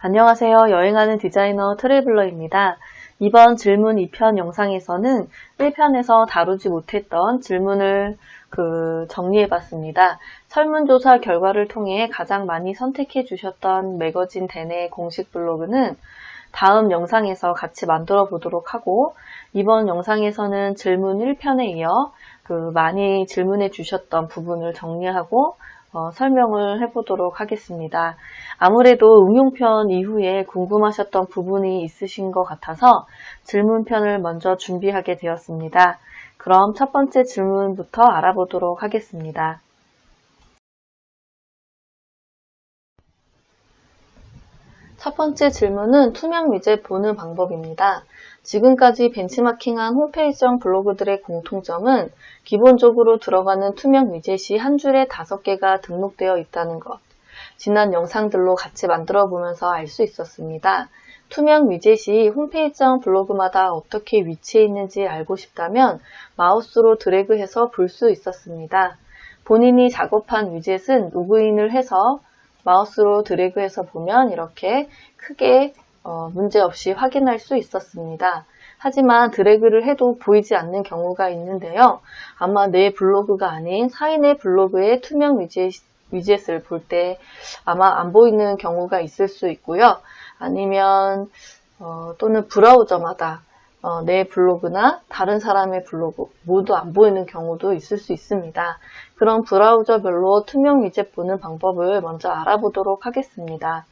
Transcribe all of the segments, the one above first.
안녕하세요. 여행하는 디자이너 트래블러입니다. 이번 질문 2편 영상에서는 1편에서 다루지 못했던 질문을 정리해봤습니다. 설문조사 결과를 통해 가장 많이 선택해 주셨던 매거진 대내 공식 블로그는 다음 영상에서 같이 만들어 보도록 하고, 이번 영상에서는 질문 1편에 이어 많이 질문해 주셨던 부분을 정리하고 설명을 해보도록 하겠습니다. 아무래도 응용편 이후에 궁금하셨던 부분이 있으신 것 같아서 질문편을 먼저 준비하게 되었습니다. 그럼 첫 번째 질문부터 알아보도록 하겠습니다. 첫 번째 질문은 투명 위젯 보는 방법입니다. 지금까지 벤치마킹한 홈페이지형 블로그들의 공통점은 기본적으로 들어가는 투명 위젯이 한 줄에 5개가 등록되어 있다는 것. 지난 영상들로 같이 만들어 보면서 알 수 있었습니다. 투명 위젯이 홈페이지형 블로그마다 어떻게 위치해 있는지 알고 싶다면 마우스로 드래그해서 볼 수 있었습니다. 본인이 작업한 위젯은 로그인을 해서 마우스로 드래그해서 보면 이렇게 크게 문제없이 확인할 수 있었습니다. 하지만 드래그를 해도 보이지 않는 경우가 있는데요. 아마 내 블로그가 아닌 타인의 블로그의 투명 위젯을 볼 때 아마 안 보이는 경우가 있을 수 있고요. 아니면 또는 브라우저마다 내 블로그나 다른 사람의 블로그 모두 안 보이는 경우도 있을 수 있습니다. 그럼 브라우저별로 투명 위젯 보는 방법을 먼저 알아보도록 하겠습니다.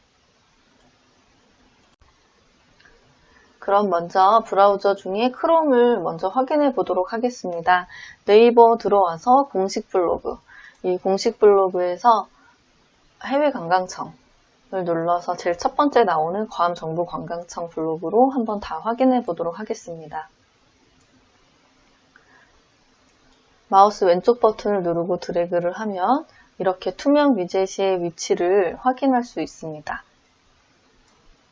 그럼 먼저 브라우저 중에 크롬을 먼저 확인해 보도록 하겠습니다. 네이버 들어와서 공식 블로그, 이 공식 블로그에서 해외 관광청을 눌러서 제일 첫 번째 나오는 괌정부관광청 블로그로 한번 다 확인해 보도록 하겠습니다. 마우스 왼쪽 버튼을 누르고 드래그를 하면 이렇게 투명 위젯의 위치를 확인할 수 있습니다.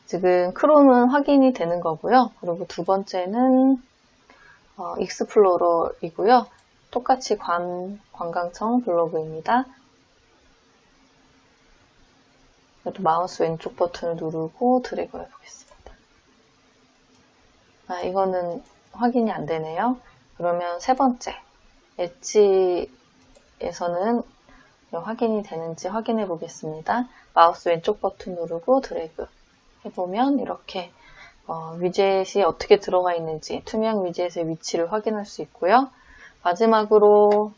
지금 크롬은 확인이 되는 거고요. 그리고 두 번째는 익스플로러이고요. 똑같이 관광청 블로그입니다. 그래도 마우스 왼쪽 버튼을 누르고 드래그 해보겠습니다. 이거는 확인이 안 되네요. 그러면 세 번째, 엣지에서는 확인이 되는지 확인해 보겠습니다. 마우스 왼쪽 버튼 누르고 드래그 해보면 이렇게 위젯이 어떻게 들어가 있는지 투명 위젯의 위치를 확인할 수 있고요. 마지막으로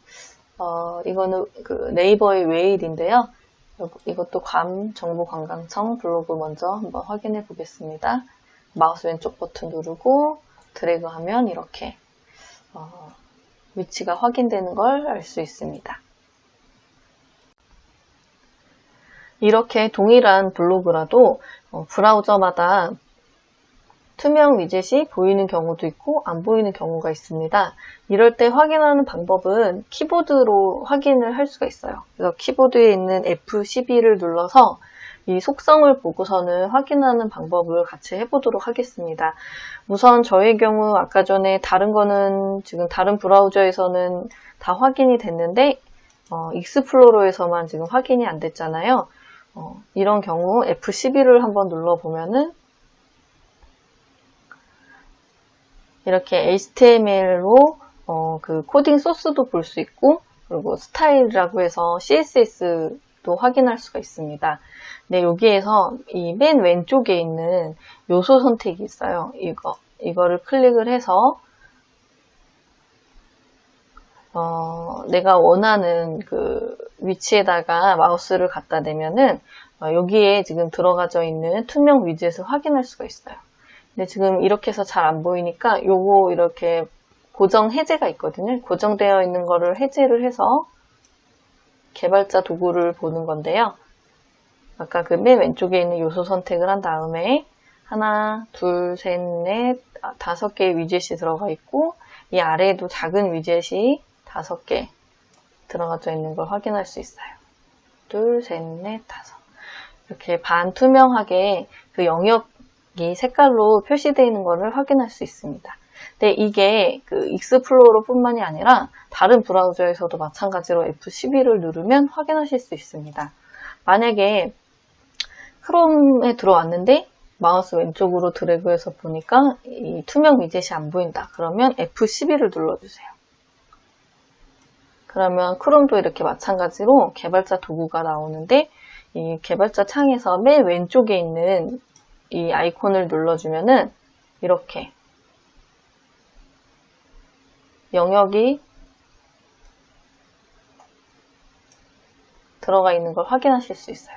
이거는 네이버의 웨일인데요. 이것도 괌정부관광청 블로그 먼저 한번 확인해 보겠습니다. 마우스 왼쪽 버튼 누르고 드래그 하면 이렇게 위치가 확인되는 걸 알 수 있습니다. 이렇게 동일한 블로그라도 브라우저마다 투명 위젯이 보이는 경우도 있고 안 보이는 경우가 있습니다. 이럴 때 확인하는 방법은 키보드로 확인을 할 수가 있어요. 그래서 키보드에 있는 F12를 눌러서 이 속성을 보고서는 확인하는 방법을 같이 해보도록 하겠습니다. 우선 저의 경우 아까 전에 다른 거는 지금 다른 브라우저에서는 다 확인이 됐는데 익스플로러에서만 지금 확인이 안 됐잖아요. 이런 경우 F12를 한번 눌러보면은 이렇게 HTML로 코딩 소스도 볼 수 있고, 그리고 스타일이라고 해서 CSS도 확인할 수가 있습니다. 네, 여기에서 이 맨 왼쪽에 있는 요소 선택이 있어요. 이거를 클릭을 해서 내가 원하는 위치에다가 마우스를 갖다 대면은 여기에 지금 들어가져 있는 투명 위젯을 확인할 수가 있어요. 근데 지금 이렇게 해서 잘 안 보이니까 요거 이렇게 고정 해제가 있거든요. 고정되어 있는 거를 해제를 해서 개발자 도구를 보는 건데요. 아까 맨 왼쪽에 있는 요소 선택을 한 다음에 하나, 둘, 셋, 넷, 5개의 위젯이 들어가 있고 이 아래에도 작은 위젯이 5개 들어가져 있는 걸 확인할 수 있어요. 둘, 셋, 넷, 5. 이렇게 반투명하게 영역이 색깔로 표시되어 있는 것을 확인할 수 있습니다. 근데 이게 익스플로러 뿐만이 아니라 다른 브라우저에서도 마찬가지로 F12를 누르면 확인하실 수 있습니다. 만약에 크롬에 들어왔는데 마우스 왼쪽으로 드래그해서 보니까 이 투명 위젯이 안 보인다. 그러면 F12를 눌러주세요. 그러면 크롬도 이렇게 마찬가지로 개발자 도구가 나오는데 이 개발자 창에서 맨 왼쪽에 있는 이 아이콘을 눌러주면은 이렇게 영역이 들어가 있는 걸 확인하실 수 있어요.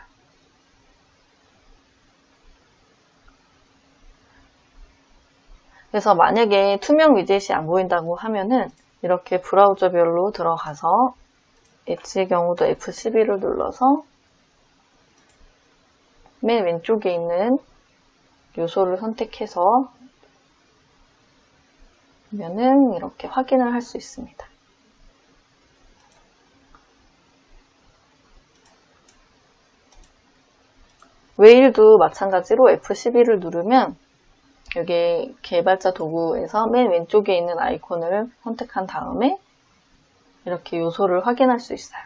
그래서 만약에 투명 위젯이 안 보인다고 하면은 이렇게 브라우저별로 들어가서 엣지의 경우도 F12를 눌러서 맨 왼쪽에 있는 요소를 선택해서 보면은 이렇게 확인을 할 수 있습니다. 웨일도 마찬가지로 F12를 누르면 여기 개발자 도구에서 맨 왼쪽에 있는 아이콘을 선택한 다음에 이렇게 요소를 확인할 수 있어요.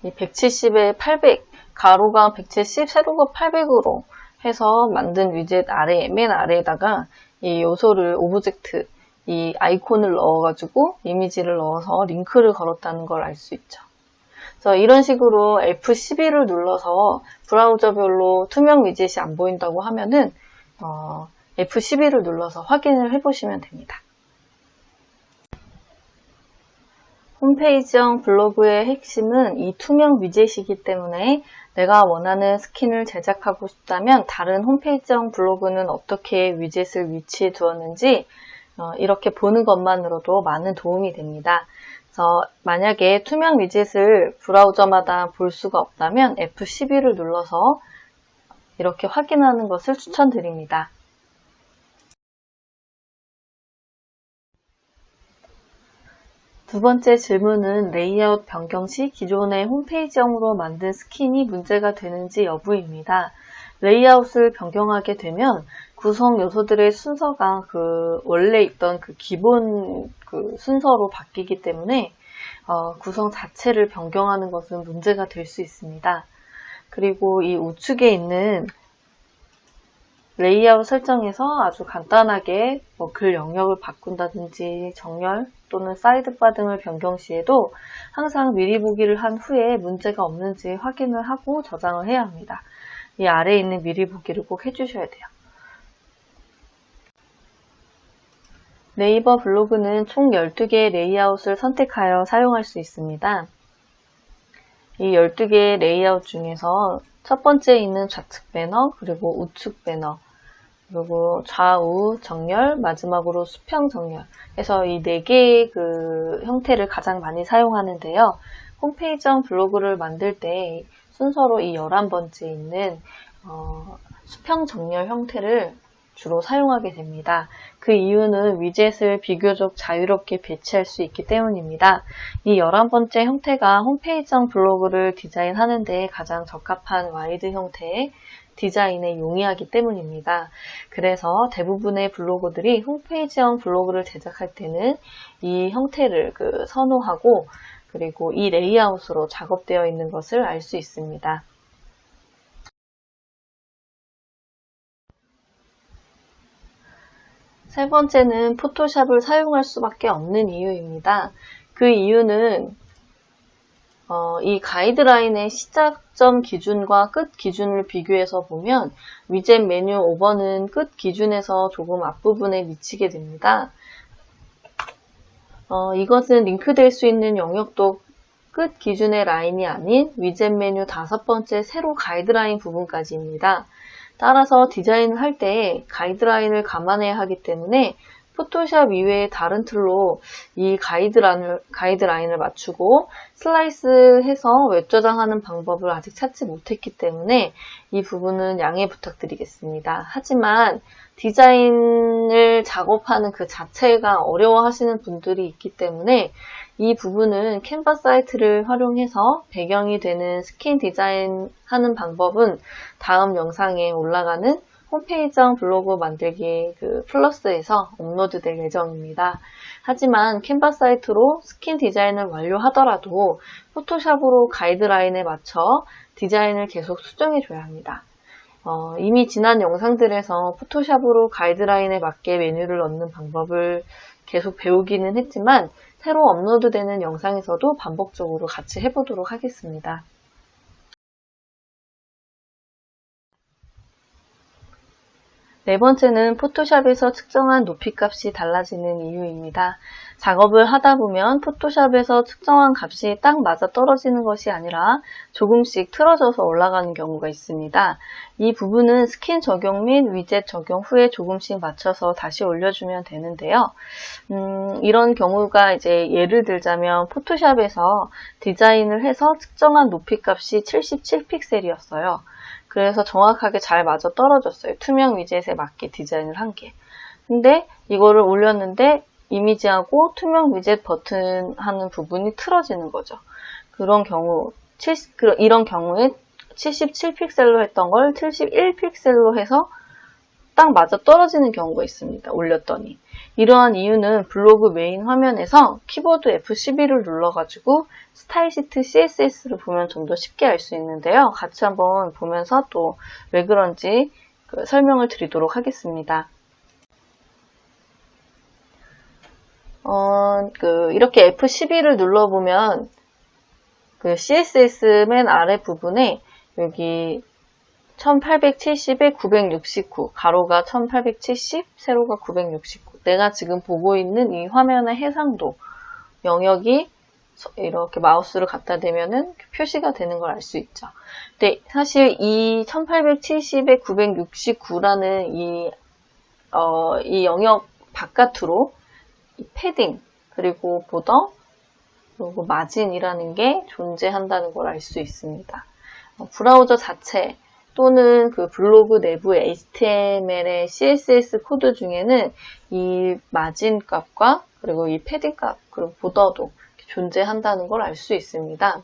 이 170에 800, 가로가 170, 세로가 800으로 해서 만든 위젯 아래, 맨 아래에다가 이 요소를 오브젝트, 이 아이콘을 넣어가지고 이미지를 넣어서 링크를 걸었다는 걸 알 수 있죠. 그래서 이런 식으로 F12를 눌러서 브라우저별로 투명 위젯이 안 보인다고 하면은 F12를 눌러서 확인을 해보시면 됩니다. 홈페이지형 블로그의 핵심은 이 투명 위젯이기 때문에 내가 원하는 스킨을 제작하고 싶다면 다른 홈페이지형 블로그는 어떻게 위젯을 위치해 두었는지 이렇게 보는 것만으로도 많은 도움이 됩니다. 그래서 만약에 투명 위젯을 브라우저마다 볼 수가 없다면 F12를 눌러서 이렇게 확인하는 것을 추천드립니다. 두 번째 질문은 레이아웃 변경 시 기존의 홈페이지형으로 만든 스킨이 문제가 되는지 여부입니다. 레이아웃을 변경하게 되면 구성 요소들의 순서가 원래 있던 기본 순서로 바뀌기 때문에 구성 자체를 변경하는 것은 문제가 될 수 있습니다. 그리고 이 우측에 있는 레이아웃 설정에서 아주 간단하게 글 영역을 바꾼다든지 정렬 또는 사이드바 등을 변경 시에도 항상 미리 보기를 한 후에 문제가 없는지 확인을 하고 저장을 해야 합니다. 이 아래에 있는 미리 보기를 꼭 해주셔야 돼요. 네이버 블로그는 총 12개의 레이아웃을 선택하여 사용할 수 있습니다. 이 12개의 레이아웃 중에서 첫 번째에 있는 좌측 배너, 그리고 우측 배너, 그리고 좌우 정렬, 마지막으로 수평 정렬 해서 이 4개의 형태를 가장 많이 사용하는데요. 홈페이지형 블로그를 만들 때 순서로 이 11번째에 있는 수평 정렬 형태를 주로 사용하게 됩니다. 그 이유는 위젯을 비교적 자유롭게 배치할 수 있기 때문입니다. 이 11번째 형태가 홈페이지형 블로그를 디자인하는 데 가장 적합한 와이드 형태의 디자인에 용이하기 때문입니다. 그래서 대부분의 블로거들이 홈페이지형 블로그를 제작할 때는 이 형태를 선호하고 그리고 이 레이아웃으로 작업되어 있는 것을 알 수 있습니다. 세 번째는 포토샵을 사용할 수밖에 없는 이유입니다. 그 이유는 이 가이드라인의 시작점 기준과 끝 기준을 비교해서 보면 위젯 메뉴 오버는 끝 기준에서 조금 앞부분에 미치게 됩니다. 이것은 링크될 수 있는 영역도 끝 기준의 라인이 아닌 위젯 메뉴 5번째 세로 가이드라인 부분까지입니다. 따라서 디자인을 할 때 가이드라인을 감안해야 하기 때문에 포토샵 이외의 다른 툴로 이 가이드라인을 맞추고 슬라이스해서 웹 저장하는 방법을 아직 찾지 못했기 때문에 이 부분은 양해 부탁드리겠습니다. 하지만 디자인을 작업하는 그 자체가 어려워하시는 분들이 있기 때문에 이 부분은 캔바 사이트를 활용해서 배경이 되는 스킨 디자인 하는 방법은 다음 영상에 올라가는 홈페이지형 블로그 만들기 플러스에서 업로드될 예정입니다. 하지만 캔바 사이트로 스킨 디자인을 완료하더라도 포토샵으로 가이드라인에 맞춰 디자인을 계속 수정해줘야 합니다. 이미 지난 영상들에서 포토샵으로 가이드라인에 맞게 메뉴를 넣는 방법을 계속 배우기는 했지만 새로 업로드되는 영상에서도 반복적으로 같이 해보도록 하겠습니다. 네 번째는 포토샵에서 측정한 높이값이 달라지는 이유입니다. 작업을 하다 보면 포토샵에서 측정한 값이 딱 맞아 떨어지는 것이 아니라 조금씩 틀어져서 올라가는 경우가 있습니다. 이 부분은 스킨 적용 및 위젯 적용 후에 조금씩 맞춰서 다시 올려주면 되는데요. 이런 경우가 이제 예를 들자면 포토샵에서 디자인을 해서 측정한 높이값이 77픽셀이었어요. 그래서 정확하게 잘 맞아 떨어졌어요. 투명 위젯에 맞게 디자인을 한 게. 근데 이거를 올렸는데 이미지하고 투명 위젯 버튼 하는 부분이 틀어지는 거죠. 이런 경우에 77픽셀로 했던 걸 71픽셀로 해서 딱 맞아 떨어지는 경우가 있습니다. 올렸더니. 이러한 이유는 블로그 메인 화면에서 키보드 F12를 눌러가지고 스타일 시트 CSS를 보면 좀 더 쉽게 알 수 있는데요. 같이 한번 보면서 또 왜 그런지 설명을 드리도록 하겠습니다. 이렇게 F12를 눌러보면 CSS 맨 아래 부분에 여기 1870에 969, 가로가 1870, 세로가 969. 내가 지금 보고 있는 이 화면의 해상도 영역이 이렇게 마우스를 갖다 대면은 표시가 되는 걸 알 수 있죠. 근데 사실 이 1870에 969라는 이 영역 바깥으로 이 패딩, 그리고 보더, 그리고 마진이라는 게 존재한다는 걸 알 수 있습니다. 브라우저 자체 또는 블로그 내부의 HTML의 CSS 코드 중에는 이 마진 값과 그리고 이 패딩 값, 그리고 보더도 존재한다는 걸 알 수 있습니다.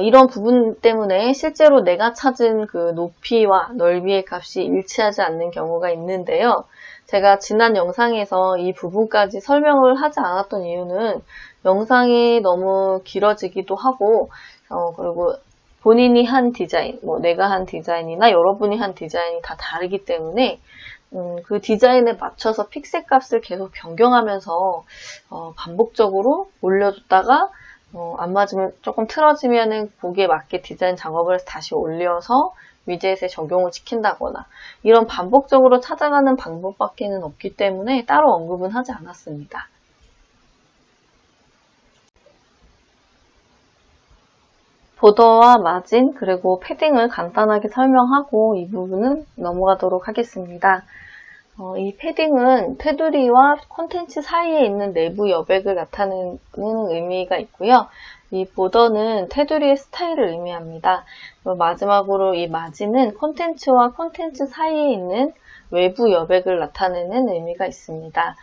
이런 부분 때문에 실제로 내가 찾은 높이와 넓이의 값이 일치하지 않는 경우가 있는데요. 제가 지난 영상에서 이 부분까지 설명을 하지 않았던 이유는 영상이 너무 길어지기도 하고, 그리고 본인이 한 디자인, 내가 한 디자인이나 여러분이 한 디자인이 다 다르기 때문에 그 디자인에 맞춰서 픽셀 값을 계속 변경하면서 반복적으로 올려줬다가 안 맞으면 조금 틀어지면은 거기에 맞게 디자인 작업을 해서 다시 올려서 위젯에 적용을 시킨다거나 이런 반복적으로 찾아가는 방법밖에는 없기 때문에 따로 언급은 하지 않았습니다. 보더와 마진 그리고 패딩을 간단하게 설명하고 이 부분은 넘어가도록 하겠습니다. 이 패딩은 테두리와 콘텐츠 사이에 있는 내부 여백을 나타내는 의미가 있고요. 이 보더는 테두리의 스타일을 의미합니다. 마지막으로 이 마진은 콘텐츠와 콘텐츠 사이에 있는 외부 여백을 나타내는 의미가 있습니다.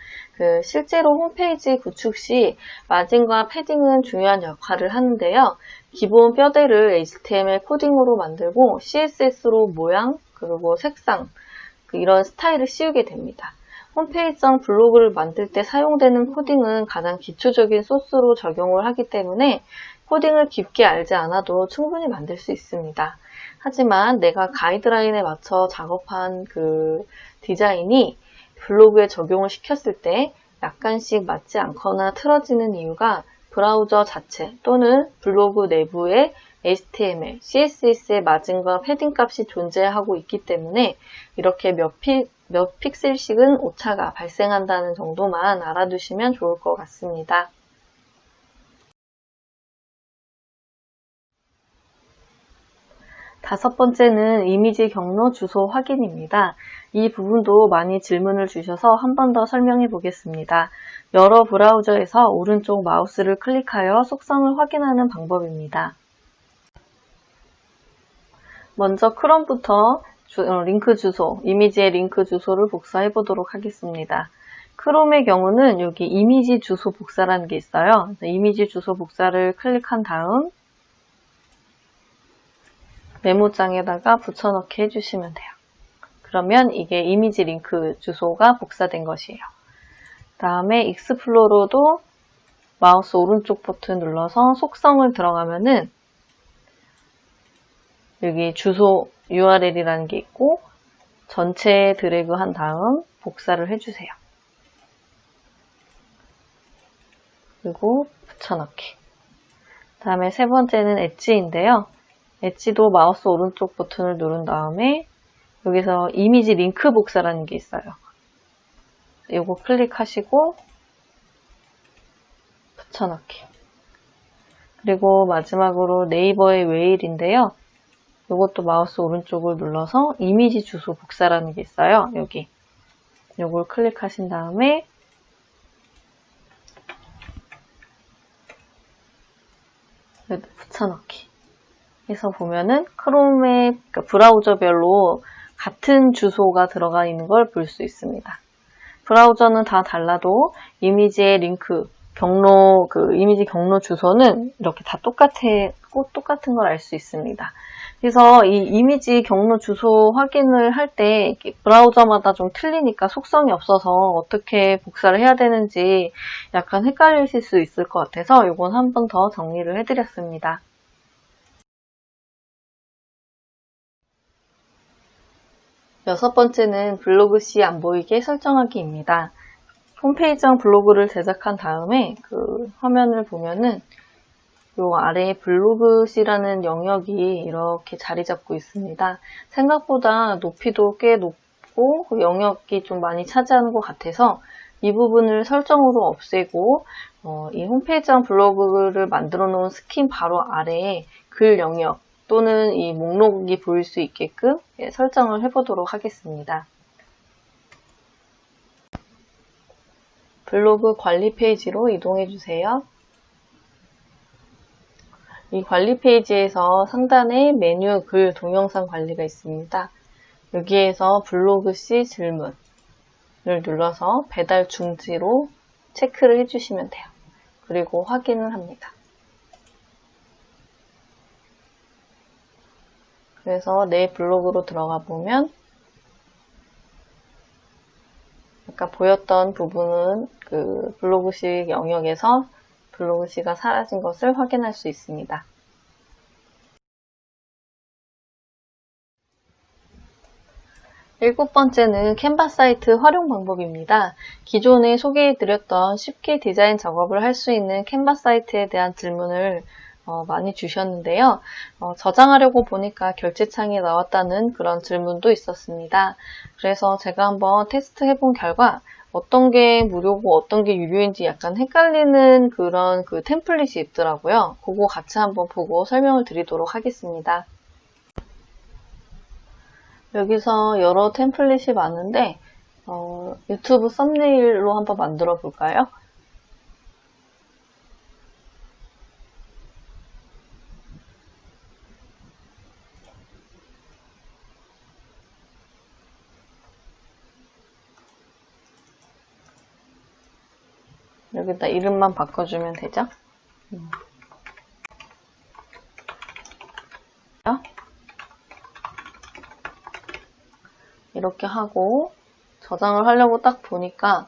실제로 홈페이지 구축 시 마진과 패딩은 중요한 역할을 하는데요. 기본 뼈대를 HTML 코딩으로 만들고 CSS로 모양 그리고 색상 이런 스타일을 씌우게 됩니다. 홈페이지형 블로그를 만들 때 사용되는 코딩은 가장 기초적인 소스로 적용을 하기 때문에 코딩을 깊게 알지 않아도 충분히 만들 수 있습니다. 하지만 내가 가이드라인에 맞춰 작업한 디자인이 블로그에 적용을 시켰을 때 약간씩 맞지 않거나 틀어지는 이유가 브라우저 자체 또는 블로그 내부에 HTML, CSS의 마진과 패딩 값이 존재하고 있기 때문에 이렇게 몇 픽셀씩은 오차가 발생한다는 정도만 알아두시면 좋을 것 같습니다. 다섯 번째는 이미지 경로 주소 확인입니다. 이 부분도 많이 질문을 주셔서 한 번 더 설명해 보겠습니다. 여러 브라우저에서 오른쪽 마우스를 클릭하여 속성을 확인하는 방법입니다. 먼저 크롬부터 링크 주소, 이미지의 링크 주소를 복사해 보도록 하겠습니다. 크롬의 경우는 여기 이미지 주소 복사라는 게 있어요. 이미지 주소 복사를 클릭한 다음 메모장에다가 붙여넣기 해주시면 돼요. 그러면 이게 이미지 링크 주소가 복사된 것이에요. 다음에 익스플로러도 마우스 오른쪽 버튼 눌러서 속성을 들어가면은 여기 주소 URL이라는 게 있고 전체에 드래그 한 다음 복사를 해주세요. 그리고 붙여넣기. 다음에 세 번째는 엣지인데요. 엣지도 마우스 오른쪽 버튼을 누른 다음에 여기서 이미지 링크 복사라는 게 있어요. 이거 클릭하시고 붙여넣기. 그리고 마지막으로 네이버의 웨일인데요. 이것도 마우스 오른쪽을 눌러서 이미지 주소 복사라는 게 있어요. 여기. 이걸 클릭하신 다음에 붙여넣기 해서 보면은 크롬의 그러니까 브라우저별로 같은 주소가 들어가 있는 걸 볼 수 있습니다. 브라우저는 다 달라도 이미지의 링크, 경로, 이미지 경로 주소는 이렇게 다 똑같은 걸 알 수 있습니다. 그래서 이 이미지 경로 주소 확인을 할 때 브라우저마다 좀 틀리니까 속성이 없어서 어떻게 복사를 해야 되는지 약간 헷갈리실 수 있을 것 같아서 이건 한 번 더 정리를 해드렸습니다. 여섯 번째는 블로그 시 안 보이게 설정하기입니다. 홈페이지랑 블로그를 제작한 다음에 화면을 보면은 요 아래에 블로그 시라는 영역이 이렇게 자리 잡고 있습니다. 생각보다 높이도 꽤 높고 영역이 좀 많이 차지하는 것 같아서 이 부분을 설정으로 없애고 이 홈페이지랑 블로그를 만들어 놓은 스킨 바로 아래에 글 영역 또는 이 목록이 보일 수 있게끔 설정을 해보도록 하겠습니다. 블로그 관리 페이지로 이동해 주세요. 이 관리 페이지에서 상단에 메뉴, 글, 동영상 관리가 있습니다. 여기에서 블로그 시 질문을 눌러서 배달 중지로 체크를 해주시면 돼요. 그리고 확인을 합니다. 그래서 내 블로그로 들어가 보면 아까 보였던 부분은 블로그시 영역에서 블로그시가 사라진 것을 확인할 수 있습니다. 일곱 번째는 캔바 사이트 활용 방법입니다. 기존에 소개해드렸던 쉽게 디자인 작업을 할 수 있는 캔바 사이트에 대한 질문을 많이 주셨는데요. 저장하려고 보니까 결제창이 나왔다는 그런 질문도 있었습니다. 그래서 제가 한번 테스트 해본 결과 어떤 게 무료고 어떤 게 유료인지 약간 헷갈리는 그런 템플릿이 있더라고요. 그거 같이 한번 보고 설명을 드리도록 하겠습니다. 여기서 여러 템플릿이 많은데 유튜브 썸네일로 한번 만들어 볼까요? 여기다 이름만 바꿔주면 되죠? 이렇게 하고 저장을 하려고 딱 보니까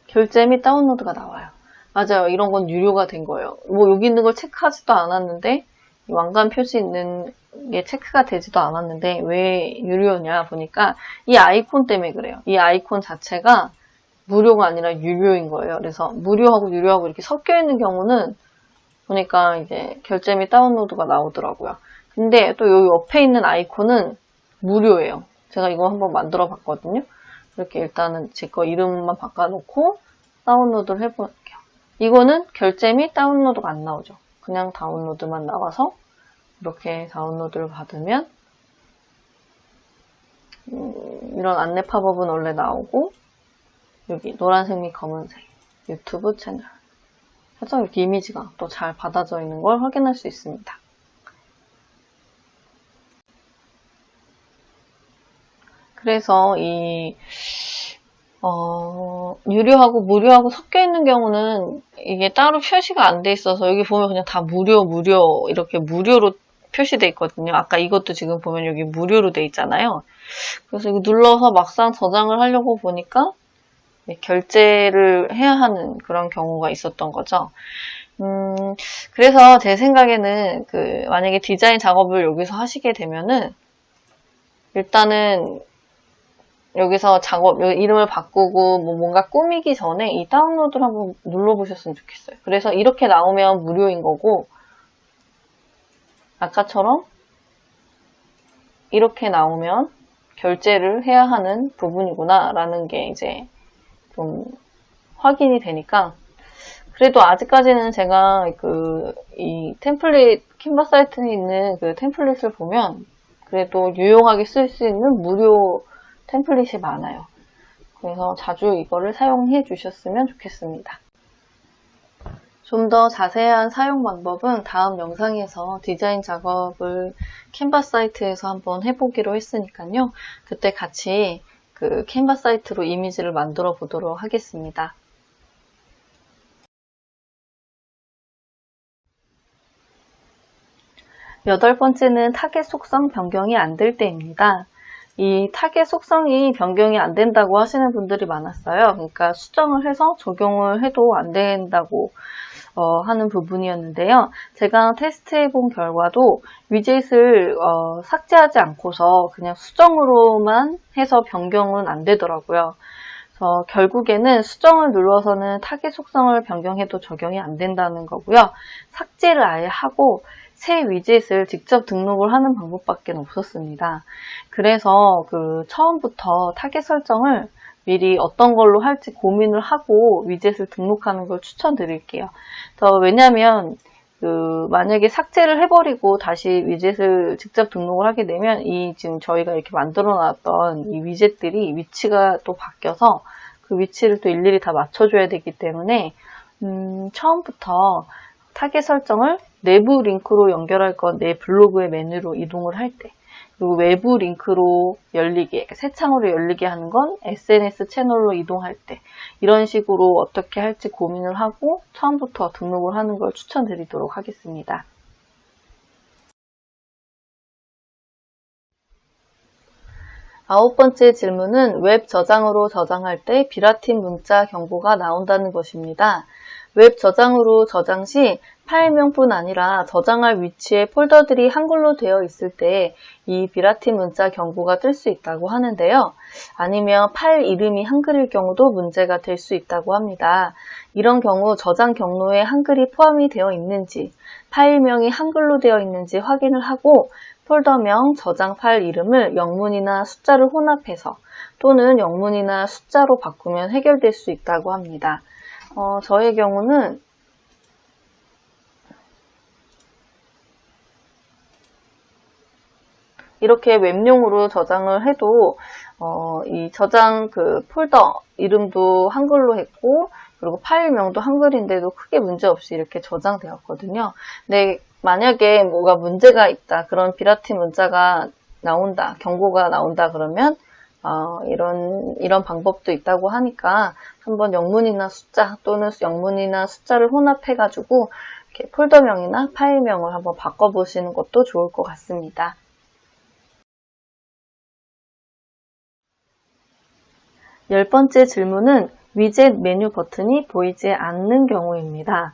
결제 및 다운로드가 나와요. 맞아요. 이런 건 유료가 된 거예요. 여기 있는 걸 체크하지도 않았는데 왕관 표시 있는 게 체크가 되지도 않았는데 왜 유료냐 보니까 이 아이콘 때문에 그래요. 이 아이콘 자체가 무료가 아니라 유료인 거예요. 그래서 무료하고 유료하고 이렇게 섞여 있는 경우는 보니까 이제 결제 및 다운로드가 나오더라고요. 근데 또 여기 옆에 있는 아이콘은 무료예요. 제가 이거 한번 만들어 봤거든요. 이렇게 일단은 제 거 이름만 바꿔놓고 다운로드를 해볼게요. 이거는 결제 및 다운로드가 안 나오죠. 그냥 다운로드만 나와서 이렇게 다운로드를 받으면 이런 안내 팝업은 원래 나오고 여기 노란색 및 검은색 유튜브 채널 해서 이렇게 이미지가 또 잘 받아져 있는 걸 확인할 수 있습니다. 그래서 유료하고 무료하고 섞여 있는 경우는 이게 따로 표시가 안 돼 있어서 여기 보면 그냥 다 무료 이렇게 무료로 표시돼 있거든요. 아까 이것도 지금 보면 여기 무료로 돼 있잖아요. 그래서 이거 눌러서 막상 저장을 하려고 보니까 결제를 해야 하는 그런 경우가 있었던 거죠. 그래서 제 생각에는 만약에 디자인 작업을 여기서 하시게 되면은 일단은 여기서 이름을 바꾸고 뭔가 꾸미기 전에 이 다운로드를 한번 눌러보셨으면 좋겠어요. 그래서 이렇게 나오면 무료인 거고, 아까처럼 이렇게 나오면 결제를 해야 하는 부분이구나 라는 게 이제 좀 확인이 되니까, 그래도 아직까지는 제가 이 템플릿, 캔바 사이트에 있는 그 템플릿을 보면 그래도 유용하게 쓸 수 있는 무료 템플릿이 많아요. 그래서 자주 이거를 사용해 주셨으면 좋겠습니다. 좀 더 자세한 사용 방법은 다음 영상에서 디자인 작업을 캔바 사이트에서 한번 해보기로 했으니까요. 그때 같이 그 캔바 사이트로 이미지를 만들어 보도록 하겠습니다. 8번째는 타겟 속성 변경이 안 될 때입니다. 이 타겟 속성이 변경이 안 된다고 하시는 분들이 많았어요. 그러니까 수정을 해서 적용을 해도 안 된다고 하는 부분이었는데요. 제가 테스트해 본 결과도 위젯을 삭제하지 않고서 그냥 수정으로만 해서 변경은 안 되더라고요. 그래서 결국에는 수정을 눌러서는 타겟 속성을 변경해도 적용이 안 된다는 거고요. 삭제를 아예 하고 새 위젯을 직접 등록을 하는 방법밖에 없었습니다. 그래서 처음부터 타겟 설정을 미리 어떤 걸로 할지 고민을 하고 위젯을 등록하는 걸 추천드릴게요. 왜냐면 만약에 삭제를 해버리고 다시 위젯을 직접 등록을 하게 되면 지금 저희가 이렇게 만들어 놨던 이 위젯들이 위치가 또 바뀌어서 그 위치를 또 일일이 다 맞춰줘야 되기 때문에 처음부터 타겟 설정을 내부 링크로 연결할 건 내 블로그의 메뉴로 이동을 할 때, 그리고 외부 링크로 열리게, 새 창으로 열리게 하는 건 SNS 채널로 이동할 때, 이런 식으로 어떻게 할지 고민을 하고 처음부터 등록을 하는 걸 추천드리도록 하겠습니다. 9번째 질문은 웹 저장으로 저장할 때 비라팀 문자 경고가 나온다는 것입니다. 웹 저장으로 저장 시 파일명뿐 아니라 저장할 위치에 폴더들이 한글로 되어 있을 때 이 비라팀 문자 경고가 뜰 수 있다고 하는데요. 아니면 파일 이름이 한글일 경우도 문제가 될 수 있다고 합니다. 이런 경우 저장 경로에 한글이 포함이 되어 있는지, 파일명이 한글로 되어 있는지 확인을 하고 폴더명, 저장 파일 이름을 영문이나 숫자를 혼합해서 또는 영문이나 숫자로 바꾸면 해결될 수 있다고 합니다. 저의 경우는 이렇게 웹용으로 저장을 해도 이 저장 폴더 이름도 한글로 했고 그리고 파일명도 한글인데도 크게 문제없이 이렇게 저장되었거든요. 근데 만약에 뭐가 문제가 있다, 그런 비라팀 문자가 나온다, 경고가 나온다 그러면 이런 방법도 있다고 하니까 한번 영문이나 숫자 또는 영문이나 숫자를 혼합해가지고 이렇게 폴더명이나 파일명을 한번 바꿔보시는 것도 좋을 것 같습니다. 10번째 질문은 위젯 메뉴 버튼이 보이지 않는 경우입니다.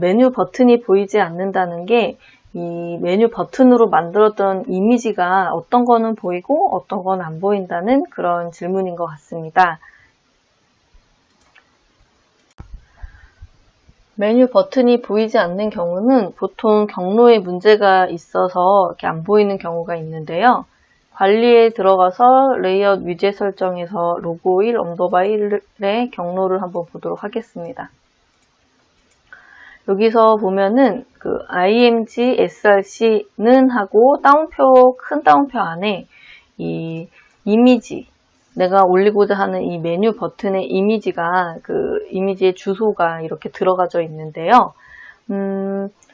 메뉴 버튼이 보이지 않는다는 게 이 메뉴 버튼으로 만들었던 이미지가 어떤 거는 보이고 어떤 건 안 보인다는 그런 질문인 것 같습니다. 메뉴 버튼이 보이지 않는 경우는 보통 경로에 문제가 있어서 이렇게 안 보이는 경우가 있는데요. 관리에 들어가서 레이아웃 위젯 설정에서 로고 1, 언더바 1의 경로를 한번 보도록 하겠습니다. 여기서 보면은 img, src는 하고 큰 따옴표 안에 이 이미지, 내가 올리고자 하는 이 메뉴 버튼의 이미지가 이미지의 주소가 이렇게 들어가져 있는데요.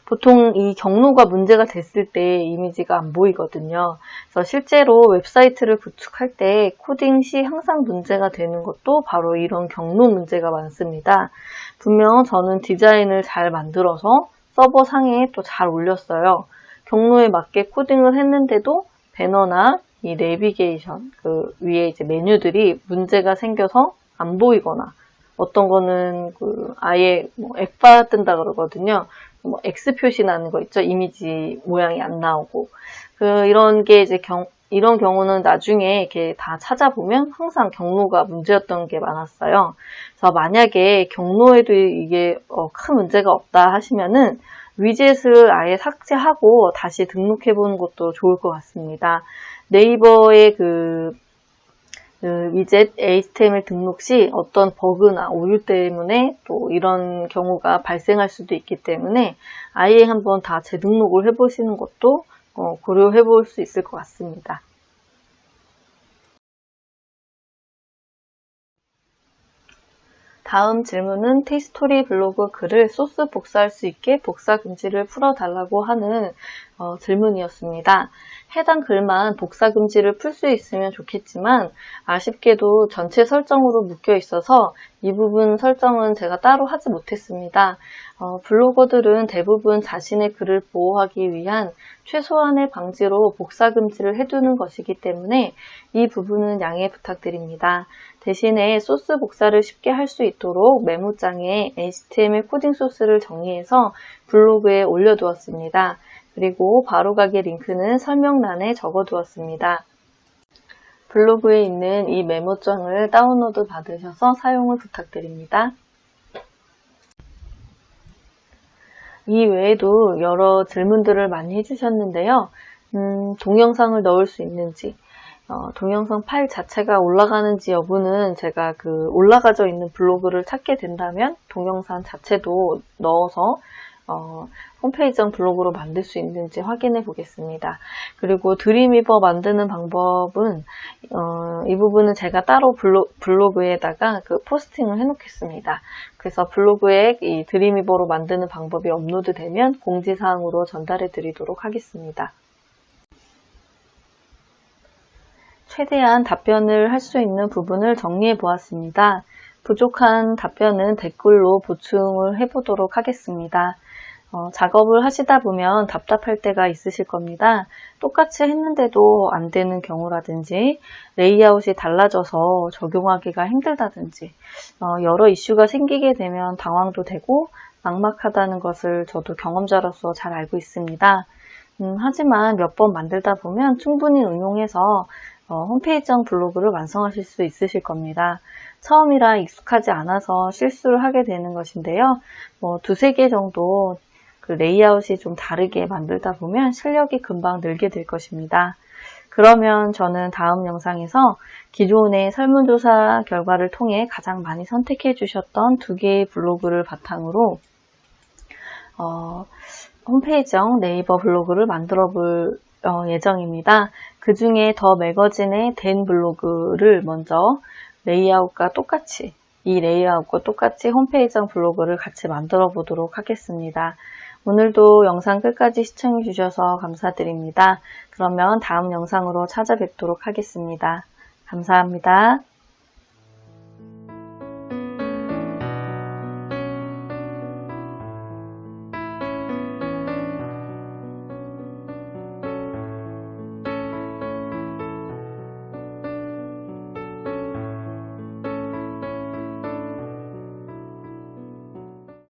보통 이 경로가 문제가 됐을 때 이미지가 안 보이거든요. 그래서 실제로 웹사이트를 구축할 때 코딩 시 항상 문제가 되는 것도 바로 이런 경로 문제가 많습니다. 분명 저는 디자인을 잘 만들어서 서버 상에 또 잘 올렸어요. 경로에 맞게 코딩을 했는데도 배너나 이 내비게이션, 그 위에 이제 메뉴들이 문제가 생겨서 안 보이거나, 어떤 거는 아예 액바 뜬다 그러거든요. X 표시 나는 거 있죠. 이미지 모양이 안 나오고. 이런 게 이제 이런 경우는 나중에 이렇게 다 찾아보면 항상 경로가 문제였던 게 많았어요. 그래서 만약에 경로에도 이게 큰 문제가 없다 하시면은 위젯을 아예 삭제하고 다시 등록해 보는 것도 좋을 것 같습니다. 네이버의 위젯 HTML 등록 시 어떤 버그나 오류 때문에 또 이런 경우가 발생할 수도 있기 때문에 아예 한번 다 재등록을 해보시는 것도 고려해 볼 수 있을 것 같습니다. 다음 질문은 티스토리 블로그 글을 소스 복사할 수 있게 복사 금지를 풀어달라고 하는 질문이었습니다. 해당 글만 복사 금지를 풀 수 있으면 좋겠지만 아쉽게도 전체 설정으로 묶여 있어서 이 부분 설정은 제가 따로 하지 못했습니다. 블로거들은 대부분 자신의 글을 보호하기 위한 최소한의 방지로 복사 금지를 해두는 것이기 때문에 이 부분은 양해 부탁드립니다. 대신에 소스 복사를 쉽게 할 수 있도록 메모장에 HTML 코딩 소스를 정리해서 블로그에 올려두었습니다. 그리고 바로가기 링크는 설명란에 적어두었습니다. 블로그에 있는 이 메모장을 다운로드 받으셔서 사용을 부탁드립니다. 이 외에도 여러 질문들을 많이 해주셨는데요. 동영상을 넣을 수 있는지, 동영상 파일 자체가 올라가는지 여부는 제가 올라가져 있는 블로그를 찾게 된다면 동영상 자체도 넣어서 홈페이지형 블로그로 만들 수 있는지 확인해 보겠습니다. 그리고 드림위버 만드는 방법은 이 부분은 제가 따로 블로그에다가 포스팅을 해 놓겠습니다. 그래서 블로그에 이 드림위버로 만드는 방법이 업로드 되면 공지사항으로 전달해 드리도록 하겠습니다. 최대한 답변을 할 수 있는 부분을 정리해 보았습니다. 부족한 답변은 댓글로 보충을 해보도록 하겠습니다. 작업을 하시다 보면 답답할 때가 있으실 겁니다. 똑같이 했는데도 안 되는 경우라든지 레이아웃이 달라져서 적용하기가 힘들다든지 여러 이슈가 생기게 되면 당황도 되고 막막하다는 것을 저도 경험자로서 잘 알고 있습니다. 하지만 몇 번 만들다 보면 충분히 응용해서 홈페이지형 블로그를 완성하실 수 있으실 겁니다. 처음이라 익숙하지 않아서 실수를 하게 되는 것인데요. 두세 개 정도 레이아웃이 좀 다르게 만들다 보면 실력이 금방 늘게 될 것입니다. 그러면 저는 다음 영상에서 기존의 설문조사 결과를 통해 가장 많이 선택해 주셨던 2개의 블로그를 바탕으로 홈페이지형 네이버 블로그를 만들어 볼 예정입니다. 그 중에 더 매거진의 댄 블로그를 먼저 이 레이아웃과 똑같이 홈페이지형 블로그를 같이 만들어 보도록 하겠습니다. 오늘도 영상 끝까지 시청해 주셔서 감사드립니다. 그러면 다음 영상으로 찾아뵙도록 하겠습니다. 감사합니다.